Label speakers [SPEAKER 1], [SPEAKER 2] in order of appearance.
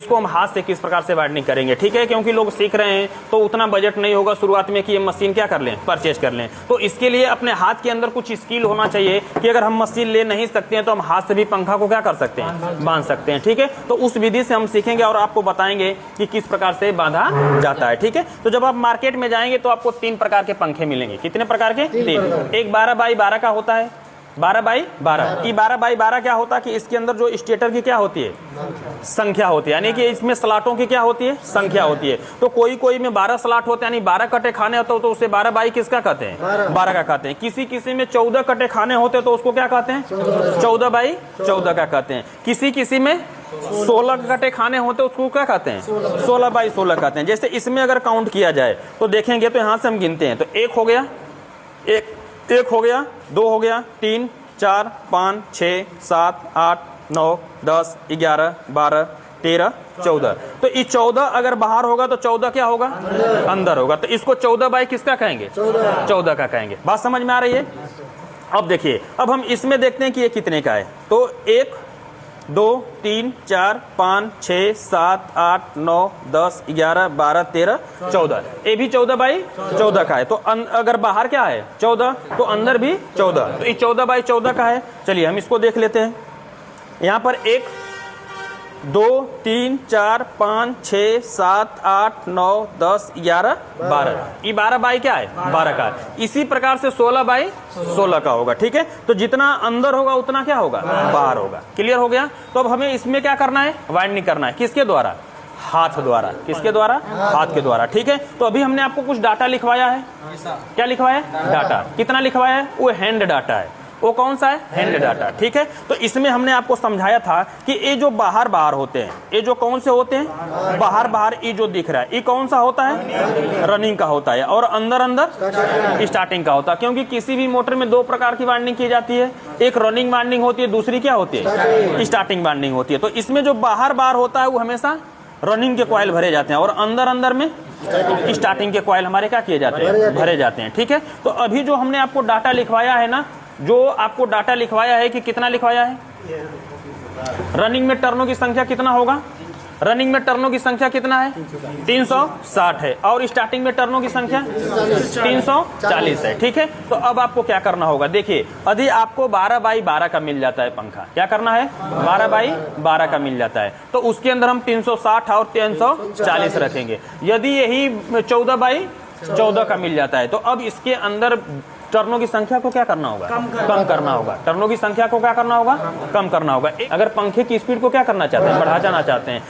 [SPEAKER 1] इसको हम हाथ से किस प्रकार से वाइंडिंग करेंगे, ठीक है, क्योंकि लोग सीख रहे हैं तो उतना बजट नहीं होगा शुरुआत में कि ये मशीन क्या कर लें, परचेज कर लें। तो इसके लिए अपने हाथ के अंदर कुछ स्किल होना चाहिए कि अगर हम मशीन ले नहीं सकते हैं तो हम हाथ से भी पंखा को क्या कर सकते हैं, बांध सकते हैं, ठीक है। तो उस विधि से हम सीखेंगे और आपको बताएंगे कि किस प्रकार से बांधा जाता है, ठीक है। तो जब आप मार्केट में जाएंगे तो आपको 3 प्रकार के पंखे मिलेंगे। कितने प्रकार के? 3। एक 12x12 का होता है, 12x12। ये 12x12 क्या होता है कि इसके अंदर जो स्टेटर की क्या होती है, संख्या होती है, यानी कि इसमें स्लॉटों की क्या होती है, संख्या होती है। तो कोई में 12 स्लॉट होते हैं, यानी 12 कटे खाने होते हो तो उसे 12x किसका कहते हैं, 12 का कहते हैं। किसी में 14 कटे खाने होते तो उसको क्या कहते हैं, 14x14 का कहते हैं। किसी में 16 कटे खाने होते उसको क्या कहते हैं, 16x16 कहते हैं। जैसे इसमें अगर काउंट किया जाए तो देखेंगे तो यहाँ से हम गिनते हैं तो 1 हो गया, एक हो गया, 2 हो गया, 3 4 5 6 7 8 9 10 11 12 13 14। तो ये 14 अगर बाहर होगा तो 14 क्या होगा, अंदर होगा। तो इसको 14x किसका कहेंगे, 14 का कहेंगे। बात समझ में आ रही है? अब देखिए, अब हम इसमें देखते हैं कि ये कितने का है। तो 1 2 3 4 5 6 7 8 9 10 11 12 13 14। ये भी 14x14 का है। तो अगर बाहर क्या है 14 तो अंदर भी 14। तो ये 14x14 का है। चलिए हम इसको देख लेते हैं। यहाँ पर 1 2 3 4 5 6 7 8 9 10 11 12। ये 12x क्या है, 12 का है। इसी प्रकार से 16x16 का होगा, ठीक है। तो जितना अंदर होगा उतना क्या होगा, बाहर होगा। क्लियर हो गया? तो अब हमें इसमें क्या करना है, वाइंडिंग करना है। किसके द्वारा, हाथ द्वारा। किसके द्वारा, हाथ के द्वारा, ठीक है। तो अभी हमने आपको कुछ डाटा लिखवाया है। क्या लिखवाया है, डाटा। कितना लिखवाया है, वो हैंड डाटा है। वो कौन सा है, हैंड डाटा, ठीक है। तो इसमें हमने आपको समझाया था कि ये जो बाहर होते हैं, ये जो कौन से होते हैं, बाहर ये जो दिख रहा है ये कौन सा होता है, रनिंग का होता है। और अंदर स्टार्टिंग का होता है। क्योंकि किसी भी मोटर में 2 प्रकार की वाइंडिंग की जाती है, एक रनिंग वाइंडिंग होती है, दूसरी क्या होती है, स्टार्टिंग वाइंडिंग होती है। तो इसमें जो बाहर होता है वो हमेशा रनिंग के कॉइल भरे जाते हैं और अंदर में स्टार्टिंग के कॉइल हमारे क्या किए जाते हैं, भरे जाते हैं, ठीक है। तो अभी जो हमने आपको डाटा लिखवाया है ना, जो आपको डाटा लिखवाया है कि कितना लिखवाया है, रनिंग में टर्नों की संख्या कितना होगा, रनिंग में टर्नों की संख्या कितना है, 360 है। और स्टार्टिंग में टर्नों की संख्या 340 है, ठीक है। तो अब आपको क्या करना होगा, देखिए यदि आपको 12x12 का मिल जाता है पंखा, क्या करना है, 12x12 का मिल जाता है, तो उसके अंदर हम 360 और 340 रखेंगे। यदि यही 14x14 का मिल जाता है तो अब इसके अंदर टर्नों की संख्या को क्या करना होगा, कम करना होगा। टर्नों की संख्या को क्या करना होगा, कम करना होगा। अगर पंखे की स्पीड को क्या करना चाहते हैं, बढ़ा जाना चाहते हैं।